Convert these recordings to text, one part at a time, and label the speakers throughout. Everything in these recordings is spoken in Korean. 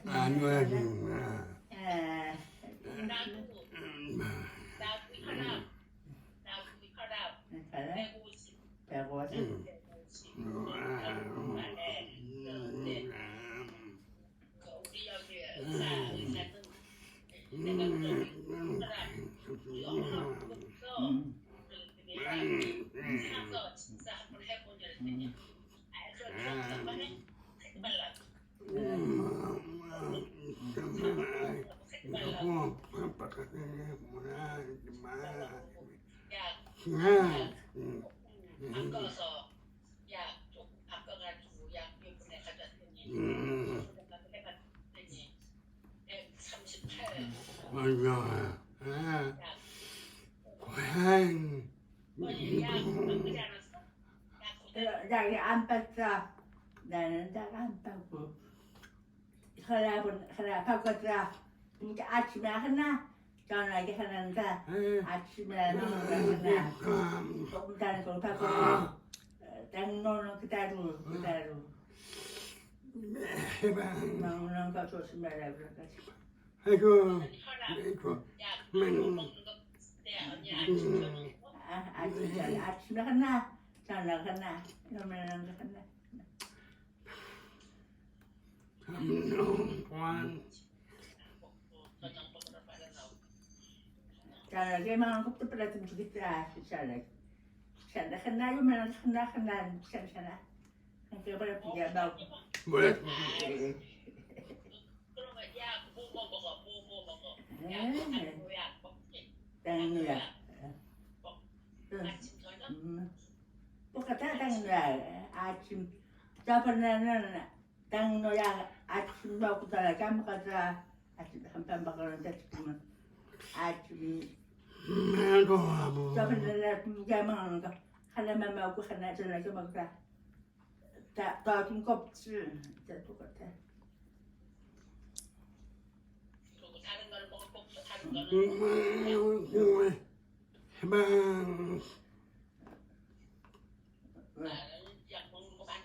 Speaker 1: 안 와주나.
Speaker 2: 바꿔서 약 조금 바꿔가지고 약 몇 분에 가져왔더니 해봤더니 138
Speaker 1: 맞아.
Speaker 2: 약
Speaker 1: 고양.
Speaker 2: 어제 약 바꾸지 않았어? 약
Speaker 3: 자기 안 뺐어. 나는 안 빠고. 하나 바꿨어. 이제 아침에 하나, 저녁에 하나인데 아침에 하나, 조금 다른 걸 바꿨어. 당뇨는 그대로.
Speaker 1: 해방.
Speaker 3: 먹는 거 조심해라 그래가지고.
Speaker 1: 아이고.
Speaker 2: 혈압
Speaker 1: 아이고.
Speaker 2: 약 먹는 거 때 언니 아침 저녁
Speaker 3: 아침에 하나, 저녁 하나, 그러면은 하나.
Speaker 1: 감동관.
Speaker 2: 저녁 먹으러 빠져나오고
Speaker 3: 저녁에만 국도 빨아들면 주겠다. 저녁 하나, 요만한 하나, 괜찮아. 그러니까 빨리 먹고.
Speaker 1: 뭐야?
Speaker 2: 그러면 약 뭐 먹어 약 당뇨 약 먹지
Speaker 3: 당뇨야.
Speaker 2: 아침 저녁
Speaker 3: 똑같아 당뇨야. 아침 저번에는 당뇨야 아침 먹고 잘 까먹었어. 아침 한판 먹었는데 지금은 아침
Speaker 1: 아이고.
Speaker 3: 저번에는 두개 먹는 거 하나만 먹고 하나 저녁에 먹자. 더좀 껍질 진짜 똑같아.
Speaker 2: 그리고 다른 걸 먹을 거 없어 다른 거는
Speaker 1: 해방.
Speaker 2: 나는 약 먹는 거 많아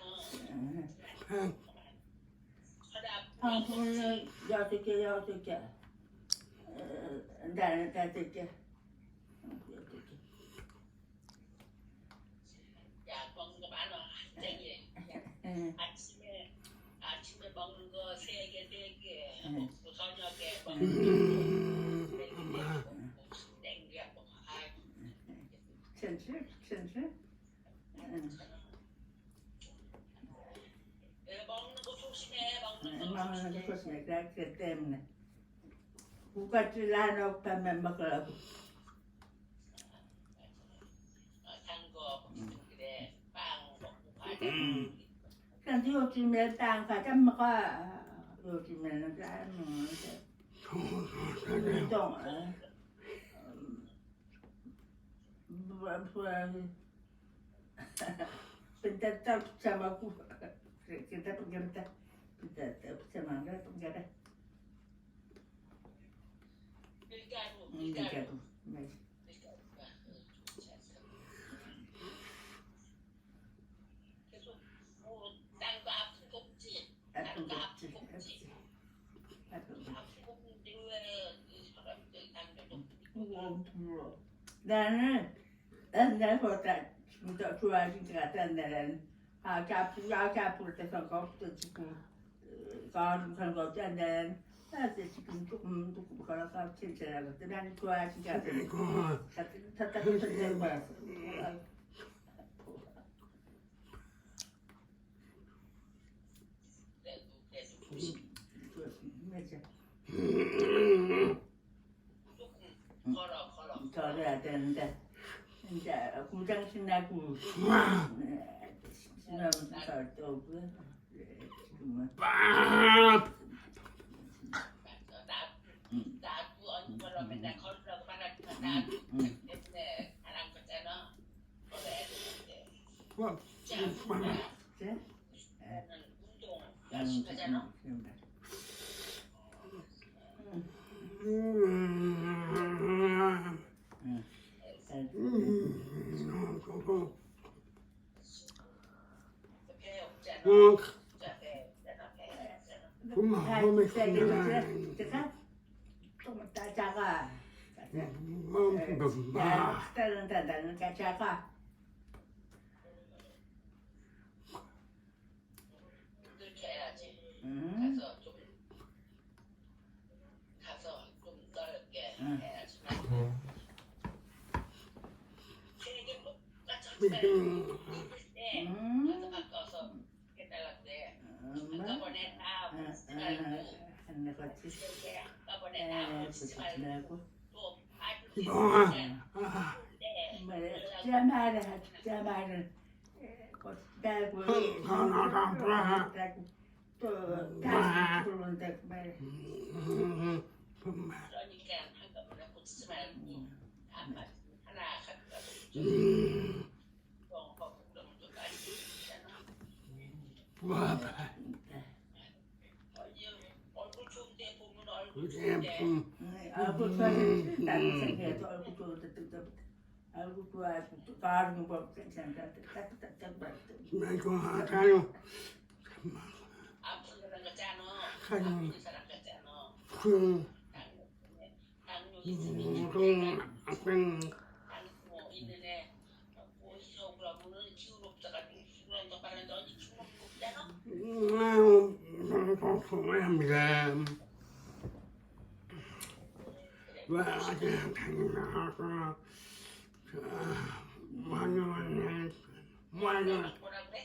Speaker 2: 혈압
Speaker 3: 방송은 6개. 나는 5개.
Speaker 2: 약 먹는 거 많아 한쟁이 아침에 먹는 거 3개 4개 먹고 저녁에 먹는 거 4개 먹고 땡겨 먹고
Speaker 3: 천천히.
Speaker 2: 먹는 거 조심해 먹는 거
Speaker 3: 먹는
Speaker 2: 조심해
Speaker 3: 거 조심해. 그렇기 때문에 국가질 안 먹으면 먹으라고.
Speaker 2: 단거 그래 빵 먹고 과자
Speaker 3: 근데 요즘에 땅 과자 먹어. 요즘에는 잘 먹는데 운동 근데 또 붙여먹고 그때 붙여먹다 그때 붙여먹는 거 그래.
Speaker 2: 밀가루
Speaker 3: 밀가루.
Speaker 2: 밀가루가 좋지 않다 계속 뭐 딴 거 아픈 거 없지
Speaker 3: 아픈 거
Speaker 2: 아픈
Speaker 3: 없지.
Speaker 2: 거 없지
Speaker 3: 아픈 거.
Speaker 2: 아픈 거 없는데 왜 사람들이 당뇨도
Speaker 3: 물어. 나는 옛날보다 지금 더 좋아진 것 같아. 옛날에는 아기 아플 때 그런 거 없어. 지금 가슴 그런 거 없지. 옛날에는 지금 조금 걸어서 괜찮아. 나는 좋아진 것 같아.
Speaker 1: 아이고.
Speaker 3: 답답한 데 봤어.
Speaker 2: 그래도 조심
Speaker 3: 맞아.
Speaker 2: 조금 걸어
Speaker 3: 걸어야 되는데 이제 구장신 나고 신호는 절대 없고 지금은
Speaker 1: 빠.
Speaker 2: 나도 언니처럼 맨날 걸으라고 말하지만 나도 때문에 안 한 거잖아 걸어야 되는데
Speaker 3: 그래?
Speaker 2: 나는 운동 열심히 하잖아 배 없잖아 배 내가 배 했잖아
Speaker 1: 몸이
Speaker 3: 세게
Speaker 1: 건강한
Speaker 3: 제가 좀 작아.
Speaker 1: 몸도
Speaker 3: 야, 스타일은 단단한 작아.
Speaker 2: 그렇게 해야지.
Speaker 3: 응.
Speaker 2: 가서 좀 넓게
Speaker 3: 응.
Speaker 2: 해야지. 세게 똑같이
Speaker 1: 지금
Speaker 2: 때
Speaker 3: 응.
Speaker 2: 가서 바꿔서 해달라는데
Speaker 3: 엄마.
Speaker 2: 한꺼번에 다 붙이지 말고
Speaker 3: 하는 거지.
Speaker 2: 세게 한꺼번에 다 붙이지 말고
Speaker 3: 말고.
Speaker 2: 또 아주
Speaker 1: 뭐
Speaker 2: 때
Speaker 3: 진짜 말해, 진짜 말은 달고 또 다시 부르는데 말.
Speaker 2: 그러니까 한꺼번에 붙이지 말고 하나 갖다 또 그러면 또 많이 붙이잖아. 얼굴 좋은데 보면 얼굴 좋은데
Speaker 3: 얼굴 좋아지지 나는 생각해도 얼굴 좋은데 또 얼굴 좋아지고 또 가는 거 괜찮다. 딱딱딱
Speaker 1: 좋아하요
Speaker 2: 아픈 사람 같잖아.
Speaker 1: 아유.
Speaker 2: 아픈 사람 같잖아.
Speaker 1: 그
Speaker 2: 당뇨 있으면 당뇨 있는 애 오시오 그러면은 기운 없어가지고 그런다 말한다 언니 기운 없잖아.
Speaker 1: 소소합니다. 와, 다니면서 완전
Speaker 2: 뭐라 그래?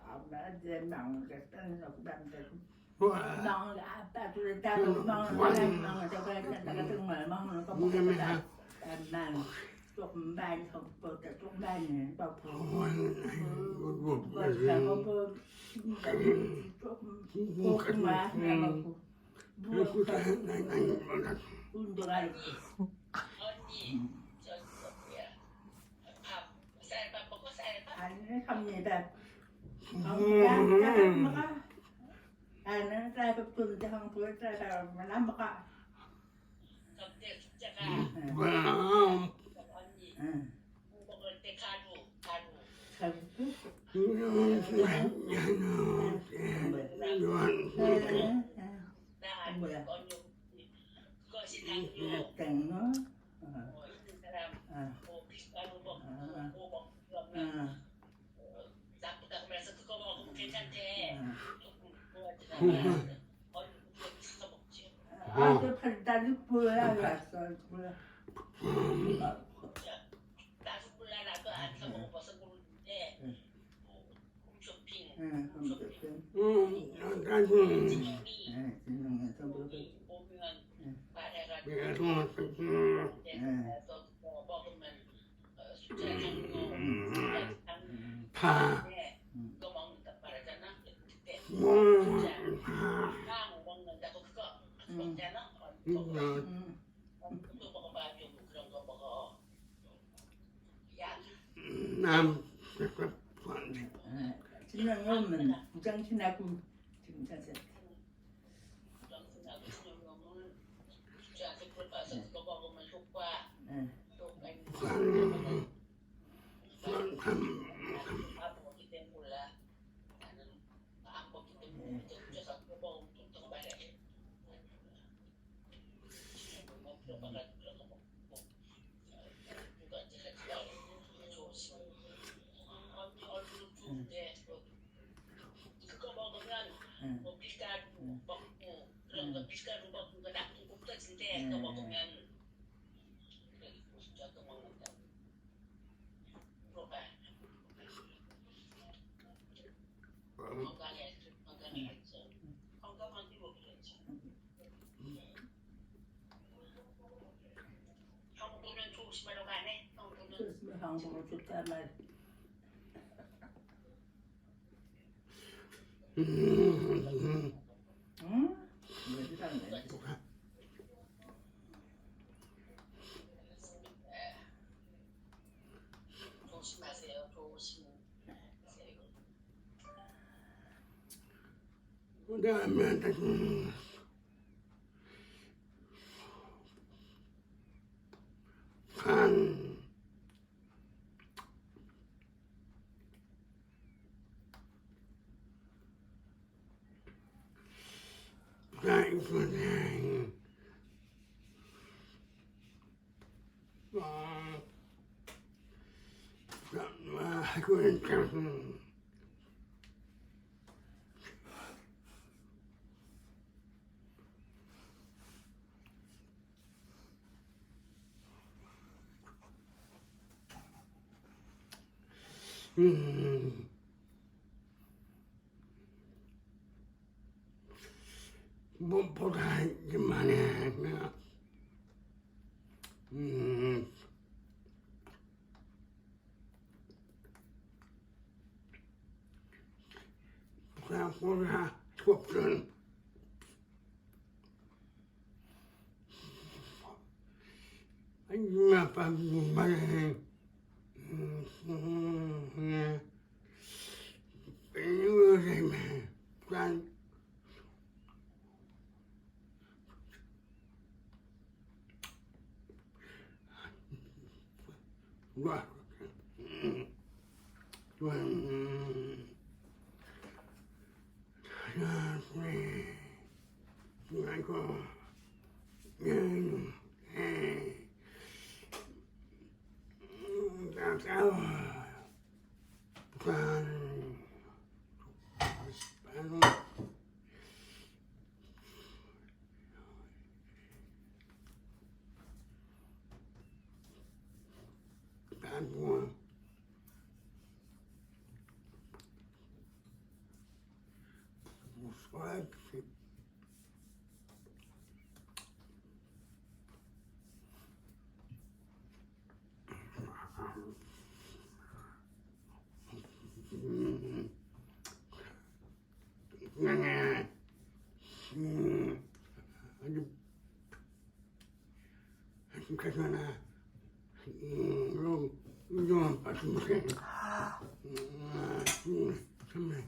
Speaker 3: 아빠한테 망을 ตั้ง너 남자고
Speaker 1: 와,
Speaker 3: 망을 아빠도 따로 망을 저거 했다가 정말 망을 거 먹었다. 난 조금 많이 섞었다. 조금 많이 덮고 그거 조금 고구마 하나 먹고 운동하고
Speaker 2: 언니 저 뭐야 밥 쌀밥 먹고 쌀밥
Speaker 3: 아니 갑니다. 먹어. 나는 쌀밥 주는데 한국에 쌀밥 안 먹어.
Speaker 2: 그때 숫자가
Speaker 1: 와,
Speaker 2: 언니
Speaker 3: 응.
Speaker 2: 먹을 때 가루
Speaker 3: 가고
Speaker 2: 나
Speaker 3: 뭐야?
Speaker 2: 그것이 당뇨
Speaker 3: 땡너.
Speaker 2: 있는 사람 뭐 비가루 먹고 그러면 나쁘다 그러면서 그거 먹으면 괜찮대. 조금 좋아지나 언니 그거 비싸 먹지.
Speaker 3: 아주 팔다리 보여야 갔어. 뭐야?
Speaker 2: 나도 몰라 나도 안 사 먹어봐서 모르는데 홈쇼핑
Speaker 3: 응,
Speaker 2: 진영이
Speaker 3: 진영이도 모르고.
Speaker 2: 오면
Speaker 3: 응.
Speaker 2: 말해가지고
Speaker 1: 그래서
Speaker 2: 그래서 그거 먹으면 숫자 당뇨
Speaker 1: 파,
Speaker 2: 그거 먹는다 말하잖아. 그때
Speaker 1: 뭐,
Speaker 2: 빵 먹는다고 그거 먹잖아. 그거 먹어봐 좀 그런 거 먹어. 야
Speaker 1: 남,
Speaker 3: 진영이 오면 부장신하고 지금 자세.
Speaker 2: 정신하고 진영이 오면 숫자한테 물어봐서 그거 먹으면 효과
Speaker 3: 응.
Speaker 2: 효과 있는 밥 먹기 때문에 몰라. 나는 안 먹기 때문에 혼자서 그거 먹으면 좀 더 말해. 물어봐가지고 그런 거 먹고 누가 이제 같이 나오고 조심. 언니 얼굴 좋은데 그거 먹으면 뭐 밀가루 먹고 그런 거 밀가루 먹는 거 나쁜 거 없어진대. 그거 먹으면 그리고 진짜 또 먹는다. 물어봐. 건강해야지. 건강한 뒤로 그렇지. 형부는 조심하러 가네. 형부는
Speaker 3: 그래서 한국으로 좋단 말. 응? 왜 그러네?
Speaker 2: 조심하세요. 조심하세요.
Speaker 1: 그다음에 간, Thankfully, I couldn't tell him. 무엇보다 이만해. 생각보다 좁은 아빠 말해. 이거는 난 와, 괜찮아. 이거 맛있네. 정말.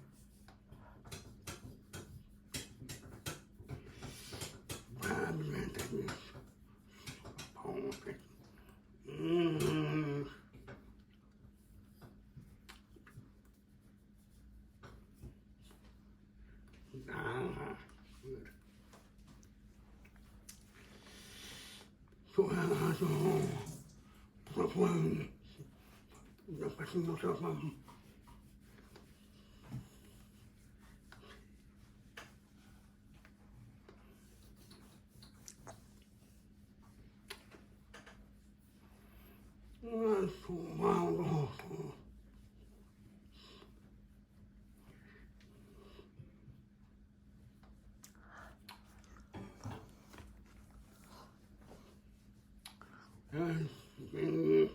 Speaker 1: 좋아서 부끄러운 나쁜 모습은 고마워. 아, 왜?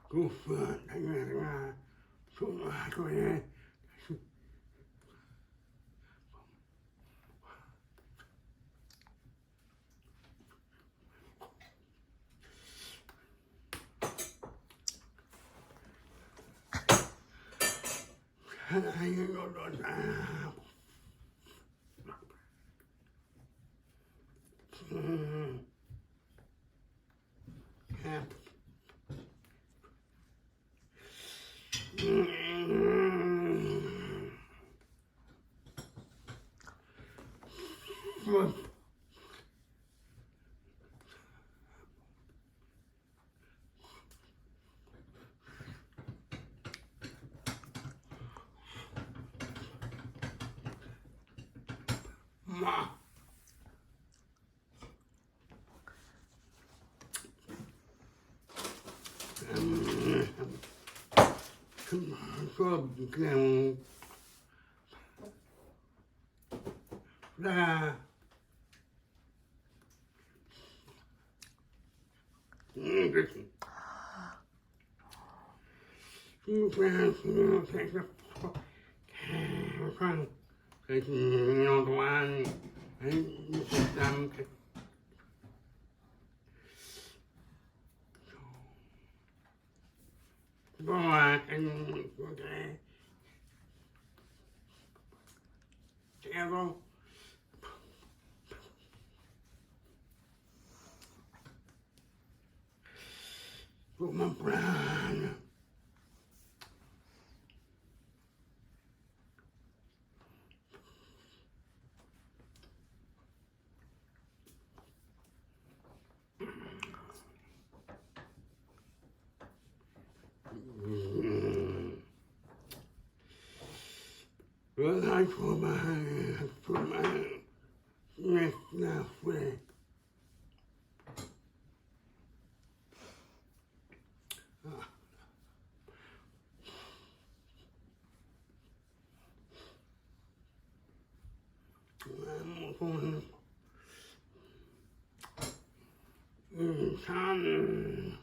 Speaker 1: 그거 당연히 소화도에 하나님으로다. 마. suốt kêu ra cái nó toan ấy làm cái qua cái treo uma plana for my next now way. Son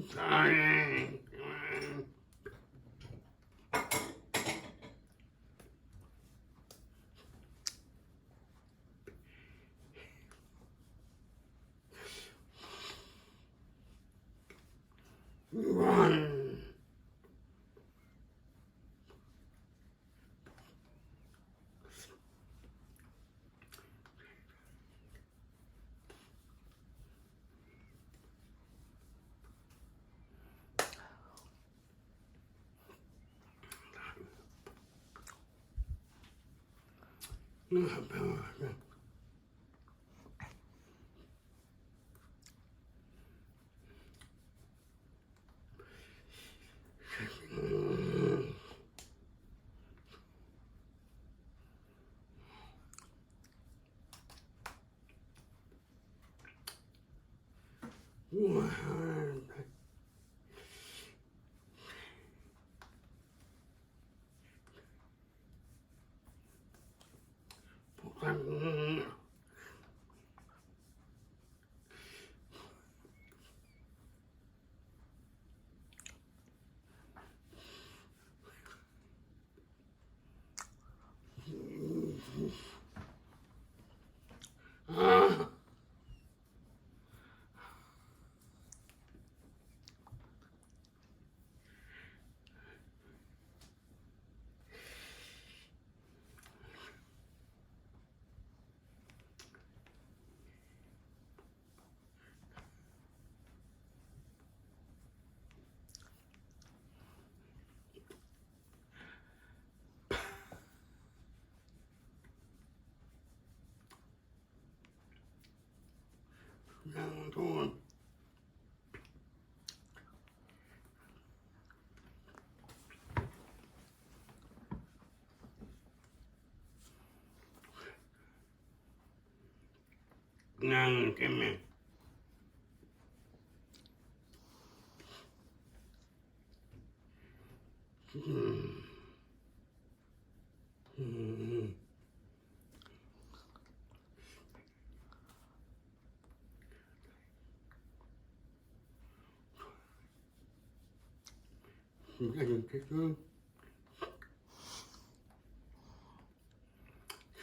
Speaker 1: Sorry. One. thôi. Ngang cái mẹ. Cái thương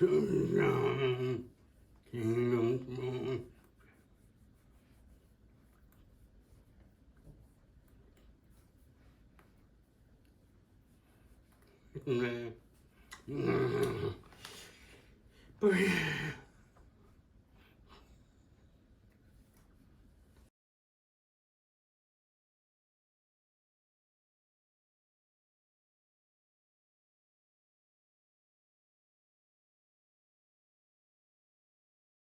Speaker 1: sự rằng thì đúng không nè